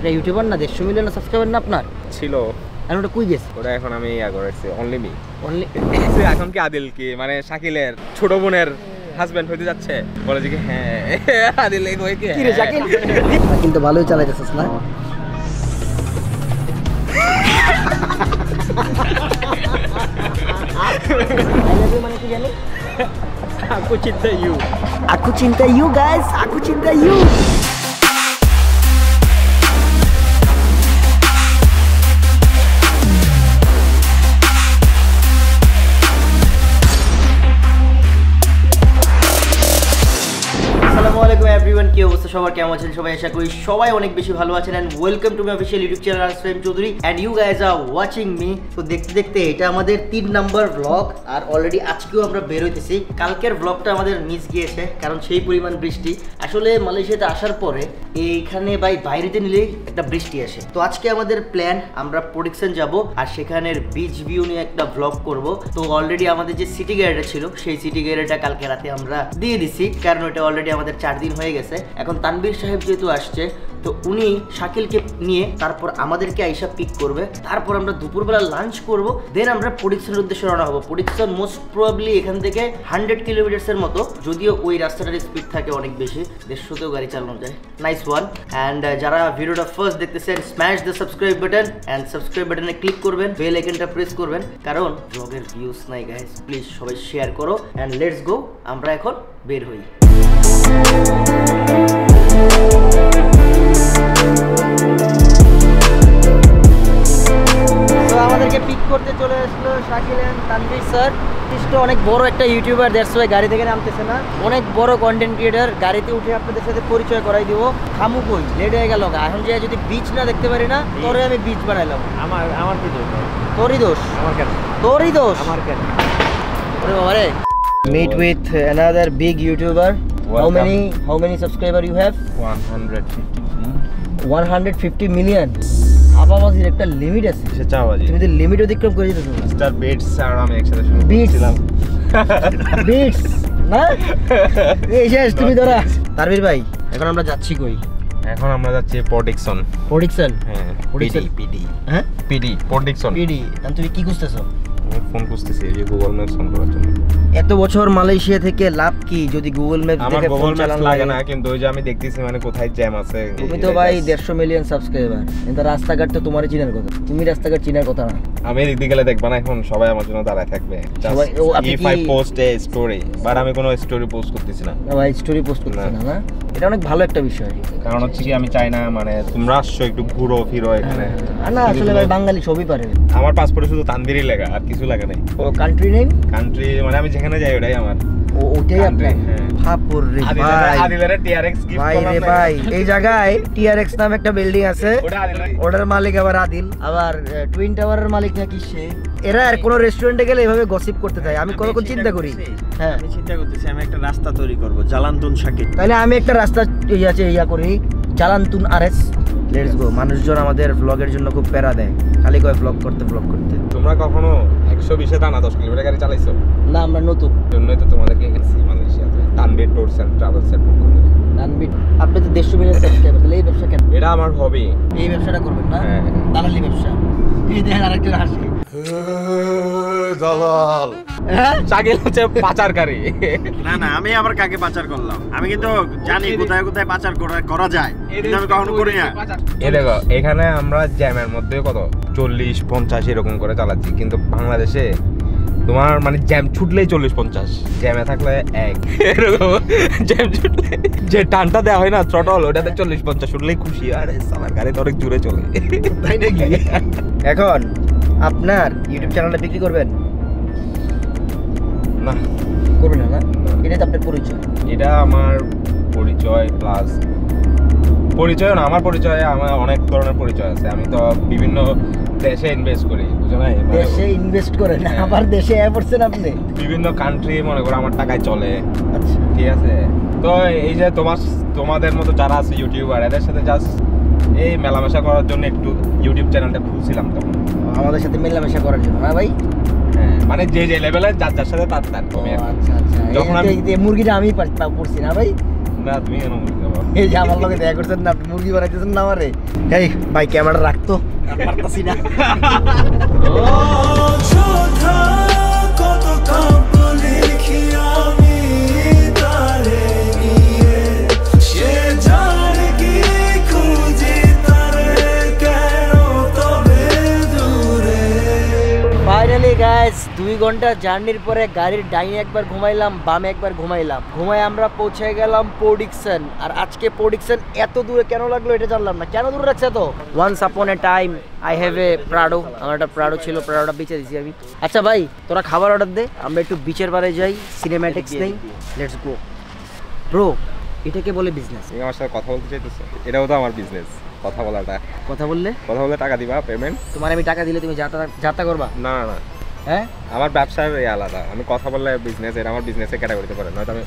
এটা ইউটিউবার না 150 million subscriber না আপনার ছিল আর ওটা কই গেছে ওটা এখন আমি করেছি অনলি মি অনলি এখন কি আদিল কি মানে শাকিলের ছোট বোনের হাজবেন্ড হইতে যাচ্ছে বলে যে কি হ্যাঁ আদিল কই কি কি রে শাকিল কিন্তু ভালোই চালাইতেছস না মানে কি জানি aku cinta you guys aku cinta you আসসালামুয়ালাইকুম এভরিওয়ান কি অবস্থা সবার কেমন আছেন সবাই আশা করি সবাই অনেক বেশি ভালো আছেন and welcome to my official YouTube channel আসফেম Chowdhury and you guys are watching me তো দেখতে দেখতে এটা আমাদের 3 নাম্বার ব্লগ আর অলরেডি আজকেও আমরা বের হইতেছি কালকের ব্লগটা আমাদের মিস গিয়েছে কারণ সেই পরিমাণ বৃষ্টি আসলে মালয়েশিয়াতে আসার পরে এইখানে বাইরেতে নিলেই একটা বৃষ্টি আসে তো আজকে আমাদের প্ল্যান আমরা প্রোডাকশন যাব আর সেখানের বিচ ভিউ নিয়ে একটা ব্লগ করব তো অলরেডি আমাদের যে সিটি গ্যালারিটা ছিল সেই সিটি গ্যালারিটা কালকে রাতে আমরা দিয়ে দিছি কারণ এটা অলরেডি আমাদের 4 দিন হয়ে গেছে এখন তানভীর সাহেব যেহেতু আসছে তো উনি শাকিলকে নিয়ে তারপর আমাদেরকে আইসা পিক করবে তারপর আমরা দুপুরবেলা লাঞ্চ করব দেন আমরা প্রোডাকশনের উদ্দেশ্যে রওনা হব প্রোডাকশন মোস্ট প্রবাবলি এখান থেকে 100 কিলোমিটার্সের মতো যদিও ওই রাস্তাটার স্পিড থাকে অনেক বেশি 150তেও গাড়ি চালানো যায় নাইস ওয়ান অ্যান্ড যারা ভিডিওটা ফার্স্ট দেখতেছেন smash the subscribe button and subscribe বাটনে ক্লিক করবেন বেল আইকনটা প্রেস করবেন কারণ ব্লগের ভিউজ নাই গাইস প্লিজ সবাই শেয়ার করো অ্যান্ড লেটস গো আমরা এখন বের হই তো আমাদেরকে পিক করতে চলে আসলো শাকিল এন্ড তানভীর স্যার অনেক বড় একটা ইউটিউবার দ্যাটস ওয়াই গাড়ি থেকে নামতেছে না অনেক বড় কন্টেন্ট ক্রিয়েটর গাড়িতে উঠে আপনাদের সাথে পরিচয় করাই দিব খামু কই লেট হয়ে গেল এখন যে যদি বিচ না দেখতে পারি না তোরে আমি বিচ বানাইলাম আমার কি দোষ তোরই দোষ আমার কেন তোরই দোষ আমার কেন ওরে বাবা রে meet with another big YouTuber. How many subscriber you have? 150 million. আবাবাজির একটা লিমিট আছে সে চাওয়াজি তুমি তো লিমিট অতিক্রম করে দিতেছো স্টার বিটস আর আমি একসাথে শুরু করেছিলাম বিটস না এই শেষ তুমি ধরা তানভীর ভাই এখন আমরা যাচ্ছি কই এখন আমরা যাচ্ছি প্রোডাকশন হ্যাঁ পিডি হ্যাঁ পিডি প্রোডাকশন পিডি আর তুমি কি খুঁজতেছো ফোন খুঁজতেছি এই গুগল ম্যাপস অন করার জন্য এত বছর মালয়েশিয়া থেকে লাভ কি যদি গুগল ম্যাপস দেখে ফোন চালানো লাগে না কিন্তু ওই যে আমি দেখতেছি মানে কোথায় জ্যাম আছে তুমি তো ভাই 150 মিলিয়ন সাবস্ক্রাইবার কিন্তু রাস্তাঘাট তো তোমারই চিনার কথা তুমি রাস্তাঘাট চিনার কথা না আমি এদিক দিয়ে গেলে দেখবা না এখন সবাই আমার জন্য দাঁড়ায় থাকবে if I post a story but আমি কোনো স্টোরি পোস্ট করতেছি না ভাই স্টোরি পোস্ট করতেছ না এটা অনেক ভালো একটা বিষয় কারণ হচ্ছে কি আমি চাই না মানে তোমরা আসছো একটু ঘুরো ফিরো এখানে না আসলে ভাই বাঙালি সবই পারে আমার পাসপোর্টে শুধু তানভীরই লেখা আর কিছু লাগে নাই ও কান্ট্রি নেম কান্ট্রি মানে আমি যেখানে যাই ওটাই আমার ওটাই আপনার ফাপুর রে ভাই আদিলের টিআরএক্স গিফট ভাই রে ভাই এই জায়গায় টিআরএক্স নামে একটা বিল্ডিং আছে ওটার মালিক আবার আদিল আবার টুইন টাওয়ারের মালিক নাকি সে এরা আর কোন রেস্টুরেন্টে গেলে এইভাবে গসিপ করতে যায় আমি কতক্ষণ চিন্তা করি হ্যাঁ আমি চিন্তা করতেছি আমি একটা রাস্তা তৈরি করব জালানতুন শাকিল তাহলে আমি একটা রাস্তা ইয়া করি জালানতুন আরএস লেটস গো মানুষজন আমাদের ব্লগের জন্য খুব প্যারা দেয় খালি কয় ব্লগ করতে তোমরা কখনো 120 এ টানা 10 কিলোমিটার গাড়ি চালাইছো না আমরা নতুন জন্যই তো তোমাদেরকে এখানে মালয়েশিয়াতে তানভীর ট্যুরস এন্ড ট্রাভেলস এর পক্ষ থেকে তানভীর আপনি তো 150 মিলিয়ন সাবস্ক্রাইবার তাহলে এই ব্যবসা কেন এটা আমার হবি এই ব্যবসাটা করবেন না হ্যাঁ দালালি ব্যবসা এই দেখেন আরেকটা হাসি দালাল শাকিল হচ্ছে পাচারকারী না না আমি আবার কাকে পাচার করলাম আমি কিন্তু জানি কোথায় কোথায় পাচার করা যায় কিন্তু আমি কখনো করি না এই দেখো এখানে আমরা জ্যামের মধ্যে কত 40-50 এরকম করে চালাচ্ছি কিন্তু বাংলাদেশে তোমার মানে জ্যাম ছুটলেই 40-50 জ্যামে থাকলে এক এরকম জ্যাম ছুটলে যে টানটা দেওয়া হয় না থ্রটল ওটাতে 40-50 ছুটলেই খুশি আরে সালার গাড়ি তো অনেক জোরে চলে তাই নাকি এখন আপনার ইউটিউব চ্যানেলটা বিক্রি করবেন না করবেন না এটা তো আপনার পরিচয় এটা আমার পরিচয় প্লাস পরিচয় না আমার পরিচয় আমার অনেক ধরনের পরিচয় আছে আমি তো বিভিন্ন দেশে ইনভেস্ট করি বুঝো না দেশে ইনভেস্ট করেন আবার দেশে আয় পড়ছেন আপনি বিভিন্ন কান্ট্রি মনে করো আমার টাকায় চলে আচ্ছা ঠিক আছে তো এই যে তোমাদের মতো যারা আছে ইউটিউবার এদের সাথে জাস্ট এই মেলামেশা করার জন্য একটু ইউটিউব চ্যানেলটা খুলছিলাম তখন আমাদের সাথে মেলামেশা করার জন্য না ভাই হ্যাঁ মানে যে লেভেলে যার সাথে তার আচ্ছা আচ্ছা যখন আমি মুরগিটা আমি পড়ছি না ভাই না তুমি কেন মুরগি খাবো? এই যে আমার লগে দেখা করছেন না, আপনি মুরগি বানাইতেছেন না আমারে। এই ভাই ক্যামেরা রাখতো, পারতাছি না। ফাইনালি গাইস 2 ঘন্টা জার্নির পরে গাড়ির ডাইনে একবার ঘুমাইলাম, বামে একবার ঘুমাইলাম, ঘুমাই আমরা পৌঁছে গেলাম প্রোডিকশন। আর আজকে প্রোডিকশন এত দূরে কেন লাগলো এটা জানলাম না, কেন দূরে রাখছে তো। Once upon a time I have a Prado, আমার একটা প্রাডো ছিল, প্রাডোটা বিচে দিছি আমি। আচ্ছা ভাই তোরা খাবার অর্ডার দে, আমরা একটু বিচের পারে যাই, সিনেম্যাটিক্স নেই, লেটস গো। ব্রো এটাকে বলে বিজনেস। তুমি আমার সাথে কথা বলতে চাইতেছো? এটাও তো আমার বিজনেস, কথা বলাটা। কথা বললে টাকা দিবা, পেমেন্ট। তোমার আমি টাকা দিলে তুমি যাতা করবা? না না না, হ্যাঁ আমার ব্যবসার আলাদা। আমি কথা বললে বিজনেস, এটা আমার বিজনেসে ক্যাটাগরিতে পড়ে, নয়তো আমি।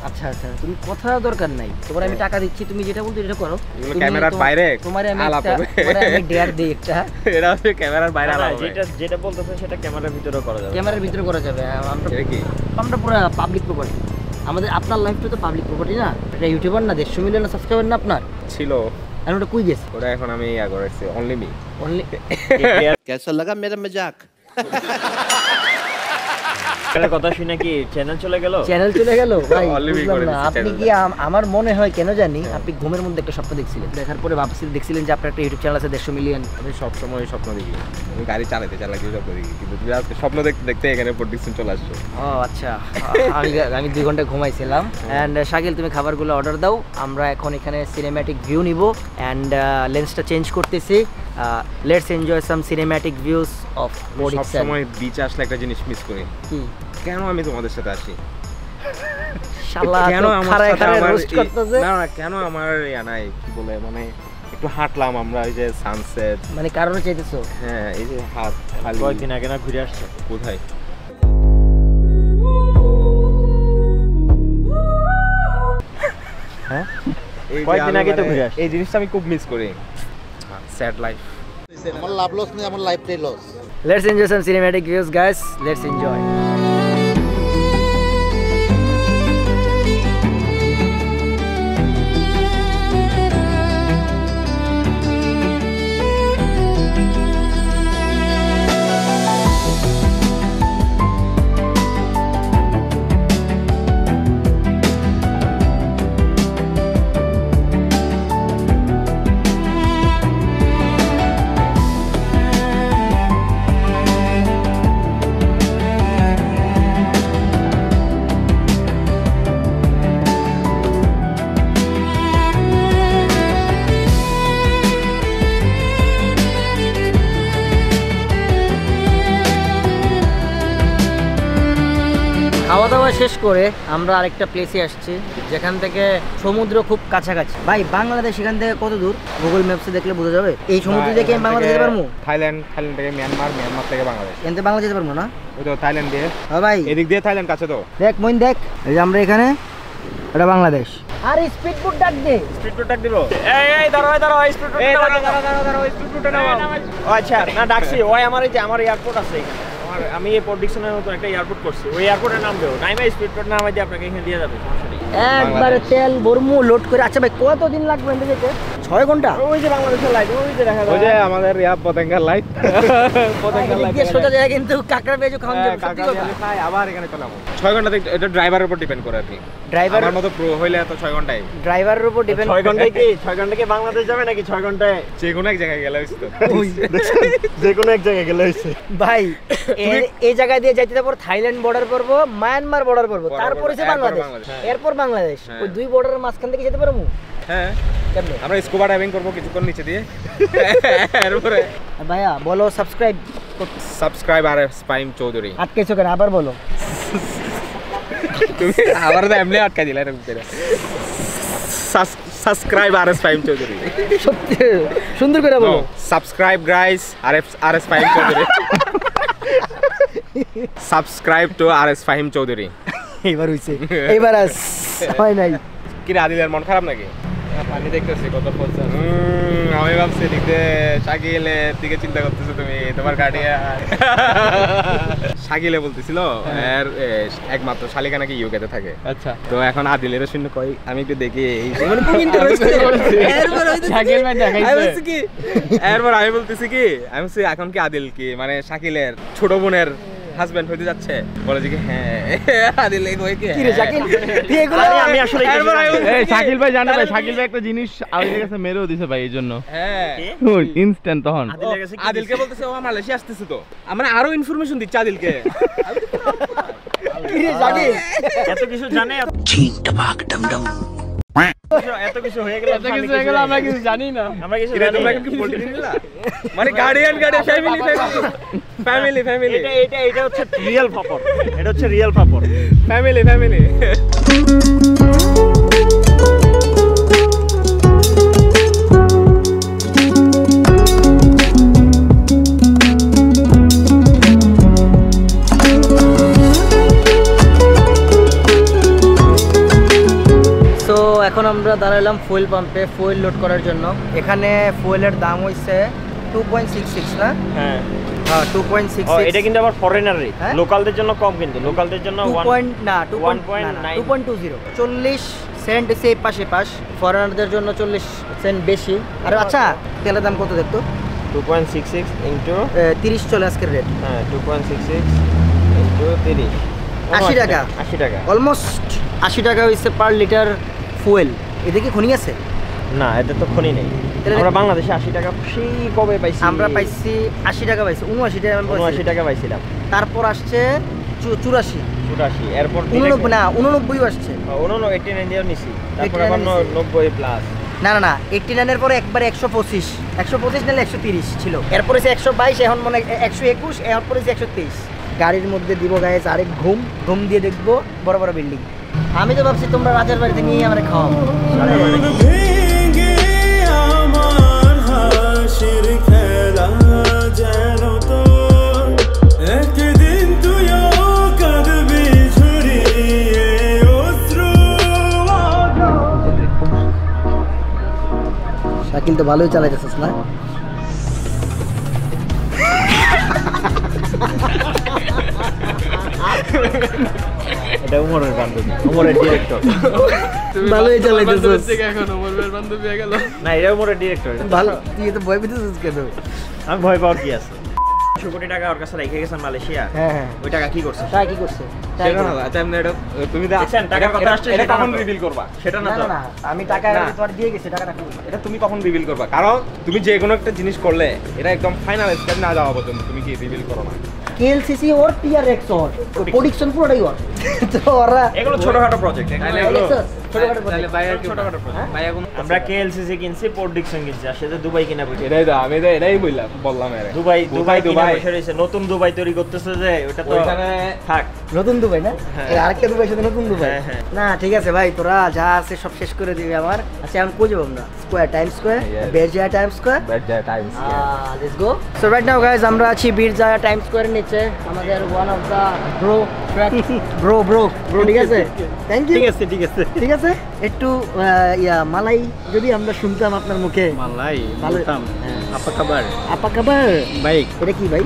আচ্ছা আচ্ছা, তুমি কথা দরকার নাই, তোমার আমি টাকা দিচ্ছি, তুমি যেটা বলছো এটা করো। এগুলো ক্যামেরার বাইরে তোমার আমি আলাপ একটা হবে। তোমারে আমি ডেয়ার দেই একটা। এটা হচ্ছে ক্যামেরার বাইরে আলাপ হবে। যেটা বলতেছেন সেটা ক্যামেরার ভিতরেও করা যাবে। ক্যামেরার ভিতরে করা যাবে। এটা কি? আমরা পুরো পাবলিক প্রপার্টি, আমাদের আপনার লাইফটা তো পাবলিক প্রপার্টি না। এটা ইউটিউবার না, 150 মিলিয়ন সাবস্ক্রাইবার না আপনার ছিল, আর ওটা কই গেছে? ওটা এখন আমি করেছি অনলি মি। অনলি कैसा लगा मेरा मजाक? কথা শুনে কি চ্যানেল চলে গেল? চ্যানেল চলে গেল ভাই, Only me বুঝলাম করে না। দিচ্ছে আপনি কি আমার মনে হয় কেন জানি আপনি ঘুমের মধ্যে একটা স্বপ্ন দেখছিলেন, দেখার পরে দেখছিলেন যে আপনার একটা ইউটিউব চ্যানেল আছে 150 মিলিয়ন। আমি সবসময় স্বপ্ন দেখি, আমি গাড়ি চালাতে স্বপ্ন দেখি, কিন্তু তুমি আজকে স্বপ্ন দেখতে দেখতে এখানে প্রোডিকশন চলে আসছো। ও আচ্ছা, আমি 2 ঘন্টা ঘুমাইছিলাম। অ্যান্ড শাকিল তুমি খাবারগুলো অর্ডার দাও, আমরা এখন এখানে সিনেম্যাটিক ভিউ নিব। অ্যান্ড লেন্সটা চেঞ্জ করতেছি, let's enjoy some cinematic views of production. সবসময় বিচে আসলে একটা জিনিস মিস করি, কি কেন আমি তোমাদের সাথে আসি? শালা কেন তো আমার খাড়ায় সাথে খাড়ায় আমার রোস্ট করতেছে। না না, কেন আমার নাই কি বলে, মানে একটু হাঁটলাম আমরা, এই যে সানসেট, মানে কারণে চাইতেছো? হ্যাঁ এই যে হাত খালি। কয়েকদিন আগে না ঘুরে আসছে? কোথায়? হ্যাঁ এই যে কয়েকদিন আমি আগে তো মানে ঘুরে আসছি। এই জিনিসটা আমি খুব মিস করি। Sad life. আমার লাভ লস নেই, আমার লাইফটাই loss. Let's enjoy some cinematic views guys, let's enjoy. খাওয়া দাওয়া শেষ করে আমরা আরেকটা প্লেসে আসছি, যেখান থেকে সমুদ্র খুব কাছাকাছি। ভাই বাংলাদেশ এখান থেকে কত দূর? গুগল ম্যাপসে দেখলে বোঝা যাবে। এই সমুদ্র দেখে আমি বাংলাদেশ যেতে পারবো? থাইল্যান্ড থেকে মিয়ানমার, মিয়ানমার থেকে বাংলাদেশ। এখান থেকে বাংলাদেশ যেতে পারবো না? ওই তো থাইল্যান্ড দিয়ে, হ্যাঁ ভাই এদিক দিয়ে থাইল্যান্ড কাছে তো। দেখ মইন দেখ, এই যে আমরা এখানে, এটা বাংলাদেশ। আর স্পিড বোট ডাক দে, স্পিড বোট দিলো। এই দাঁড়াও স্পিড বোট দাঁড়াও স্পিড বোট নামাও। ও আচ্ছা, না ডাকছি, ওই আমার এই যে আমার এয়ারপোর্ট আছে এখানে, আমি এই প্রোডিকশনের মতো একটা এয়ারপোর্ট করছি, ওই এয়ারপোর্টে নামবে, নাইমে স্পিড বোট নামাই দিয়ে আপনাকে এখানে দিয়ে যাবে, সমস্যা নেই। একবারে তেল ভরমু লোড করে। আচ্ছা ভাই কতদিন লাগবে এখান থেকে? 6 ঘন্টা? ওই যে বাংলাদেশের লাইট, ওই যে দেখা ওই যে যায় আমাদের পতেঙ্গার লাইট, পতেঙ্গার এদিক দিয়ে সোজা যায় কিন্তু কাকড়া পেঁয়াজু খাওয়ান যাবে, সত্যি কথা। খাই আবার এখানে চলে যাবো। 6 ঘন্টা এটা ড্রাইভারের উপর ডিপেন্ড করে আর কি। ড্রাইভার আমার মতো প্রো হইলে তো 6 ঘন্টায়। ড্রাইভারের উপর ডিপেন্ড। 6 ঘন্টায় কি 6 ঘন্টা কি বাংলাদেশ যাবে নাকি 6 ঘন্টায় যে কোনো এক জায়গায় গেলে হইছে তো। যে কোনো এক জায়গায় গেলে হইছে? ভাই এই জায়গায় দিয়ে যাইতে তারপর থাইল্যান্ড বর্ডার পড়বো, মায়ানমার বর্ডার পড়বো, তারপরে সে এরপর বাংলাদেশ, বাংলাদেশ। এরপর বাংলাদেশ। হ্যাঁ। ওই 2 বর্ডারের মাঝখান থেকে যেতে পারবো? হ্যাঁ, কেমনে? আমরা স্কুবা ডাইভিং করবো কিছুক্ষণ নিচে দিয়ে। এরপরে আর ভাইয়া বলো সাবস্ক্রাইব। সাবস্ক্রাইব আর স্পাইম চৌধুরী। আটকেছো কেন? আবার বলো। তুমি আবার তো এমনি আটকা দিলা এরকম করে। সাবস্ক্রাইব আর স্পাইম চৌধুরী। সত্যি সুন্দর করে বলো। সাবস্ক্রাইব গাইস আর স্পাইম চৌধুরী। সাবস্ক্রাইব টু আর ফাহিম চৌধুরী। এইবার হইছে, এইবার হয় নাই। কি রে আদিলের মন খারাপ নাকি? পানি দেখতেছি কত পড়ছে। আমি ভাবছি এদিক দিয়ে শাকিলের দিকে চিন্তা করতেছো তুমি, তোমার গার্ডিয়ান। শাকিলে বলতেছিল এর একমাত্র শালিকা নাকি ইউকেতে থাকে। আচ্ছা, তো এখন আদিলের শূন্য কই আমি একটু দেখি শাকিল ভাই দেখাইছে কি। এরপর আমি বলতেছি কি, আমি বলছি এখন কি আদিল কি মানে শাকিলের ছোট বোনের হাজবেন্ড হইতে যাচ্ছে? বলে যে হ্যাঁ আদিল এই কই কি রে শাকিল তুই এগুলো আমি আসলে এই শাকিল ভাই জানো ভাই, শাকিল ভাই একটা জিনিস আদিলের কাছে মেরেও দিছে ভাই এই জন্য। হ্যাঁ ইনস্ট্যান্ট তখন আদিলকে বলতেছে ও মালয়েশিয়া আসতেছে, তো আমরা আরো ইনফরমেশন দিচ্ছি আদিলকে। কি রে শাকিল এত কিছু জানে, এত কিছু হয়ে গেল, আমরা কিছু জানি না। আমরা কিছু কিরে জানি তোমরা না। কি পোল্ট্রি নিলা? মানে গার্ডিয়ান ফ্যামিলি এটা হচ্ছে রিয়েল ফাপড়, এটা হচ্ছে রিয়েল ফাপড়। ফ্যামিলি এখন আমরা দাঁড়ালাম ফুয়েল পাম্পে ফুয়েল লোড করার জন্য। এখানে ফুয়েলের দাম হইছে 2.66 না? হ্যাঁ হ্যাঁ 2.66। এটা কিন্তু আবার ফরেনার রেট, হ্যাঁ? লোকালদের জন্য কম, কিন্তু লোকালদের জন্য 2.20 40 সেন্ট সেই পাশে পাশ, ফরেনারদের জন্য 40 সেন্ট বেশি। আর আচ্ছা তেলের দাম কত দেখতো? 2.66 ইনটু 30 চলে আজকের রেট। হ্যাঁ 2.66 ইনটু 30 80 টাকা। 80 টাকা অলমোস্ট 80 টাকা হইছে পার লিটার ফুয়েল। এতে কি খনি আছে? না, এতে তো খনি নেই। আমরা বাংলাদেশে 80 টাকা সেই কবে পাইছি? আমরা পাইছি 80 টাকা পাইছি, 79 টাকা আমি পাইছি। 79 টাকা পাইছিলাম। তারপর আসছে 84 84, এরপর 89 না 89 আসছে। 89 দিয়েও নিছি, তারপর আবার 90 প্লাস। না না না 89 এর পরে একবার 125 নালে 130 ছিল, এরপরে 122, এখন মনে 121, এরপরে 123। গাড়ির মধ্যে দিব গায়ে আরেক ঘুম দিয়ে দেখবো বড় বড় বিল্ডিং। আমি তো ভাবছি তোমরা রাজার বাড়িতে নিয়ে আমরা খাওয়াবো। শাকিল তো ভালোই চালাইতেছিস না? এটা উমরের বান্ধবী, উমরের ডিরেক্টর। ভালোই চালাইতেছিস। এখন ওমরের বান্ধবী হয়ে গেল। না, এটা উমরের ডিরেক্টর। ভালো, তুই তো ভয় পেতেছিস কেন? আমি ভয় পাওয়ার কি আছে? 100 কোটি টাকা ওর কাছে রেখে গেছেন মালয়েশিয়া। হ্যাঁ হ্যাঁ, ওই টাকা কি করছে? তাই কি করছে? সেটা না, আচ্ছা এটা তুমি দেখছেন টাকার কথা আসছে, এটা সেটা কখন না তো। রিভিল করবা? সেটা না না তো। না না, আমি টাকা না। তোমার দিয়ে গেছি, টাকাটা কই? এটা তুমি কখন রিভিল করবা? কারণ তুমি যে কোনো একটা জিনিস করলে এটা একদম ফাইনাল স্টেপ না যাওয়া পর্যন্ত তুমি কি রিভিল করো না। কেএলসিসি ওর টিআরএক্স ওর প্রোডিকশন পুরোটাই ওর। তো ওরা এগুলো ছোটখাটো প্রজেক্ট, ছোটখাটো তাহলে ভাই আর কি ছোটখাটো project। ভাই এখন আমরা কেএলসিসি কিনছি, প্রোডিকশন কিনছি, আর সেটা দুবাই কিনা পড়ছে। এটাই তো আমি তো এটাই বললাম এর দুবাই দুবাই বসে রয়েছে, নতুন দুবাই তৈরি করতেছে যে ওটা তো ওইখানে থাক। নতুন দুবাই না? হ্যাঁ। এই আরেকটা দুবাই সাথে নতুন দুবাই। হ্যাঁ, হ্যাঁ। না ঠিক আছে ভাই, তোরা যা আছে সব শেষ করে দিবি আমার। আচ্ছা এখন কই যাবো আমরা? Time Square, Yes. Berjaya Time Square. Bad times let's go. So right now guys, আমরা আছি বীরজায়া টাইম স্কয়ারের নিচে। আমাদের ওয়ান অফ দা ব্রো ঠিক আছে? Thank you. ঠিক আছে। ঠিক আছে, একটু মালাই যদি আমরা শুনতাম আপনার মুখে। মালাই ভালো। হ্যাঁ, আপা খাবার আপা খাবার ভাই, এটা কি ভাই?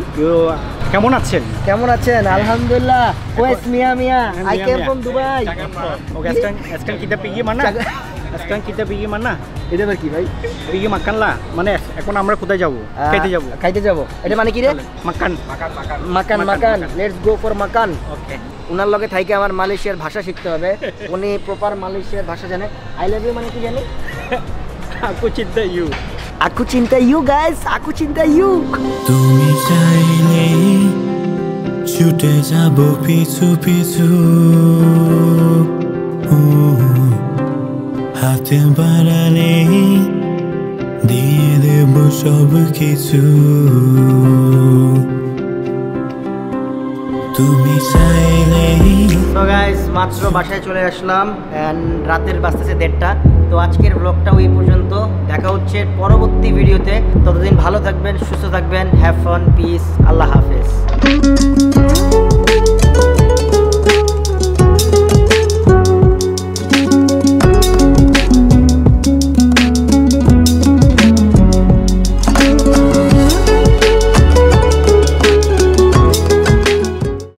কেমন আছেন? কেমন আছেন? আলহামদুলিল্লাহ। ওয়েস মিয়া I came from Dubai. Oke, sekarang kita pergi mana? Sekarang kita pergi mana? এটা আবার কি ভাই? Pergi makan lah. Mana? এখন আমরা কোথায় যাব? খাইতে যাব। এটা মানে কি রে? মাকান। মাকান। লেটস গো ফর মাকান। ওকে। উনার লগে থাইকে আমার মালয়েশিয়ার ভাষা শিখতে হবে। উনি প্রপার মালয়েশিয়ার ভাষা জানে। আই লাভ ইউ মানে কি জানে? Aku cinta you. aku cinta you guys, aku cinta you. তুমি চাইলে ছুটে যাব পিছু পিছু, হাতে বাড়ালে দিয়ে দেব সব কিছু। তুমি চাইলে। তো গাইস মাত্র বাসায় চলে আসলাম এন্ড রাতের বাজতেছে 1:30টা। তো আজকের ব্লগটাও এই পর্যন্ত, দেখা হচ্ছে পরবর্তী ভিডিওতে। ততদিন ভালো থাকবেন, সুস্থ থাকবেন, হ্যাভ ফান, পিস, আল্লাহ হাফেজ।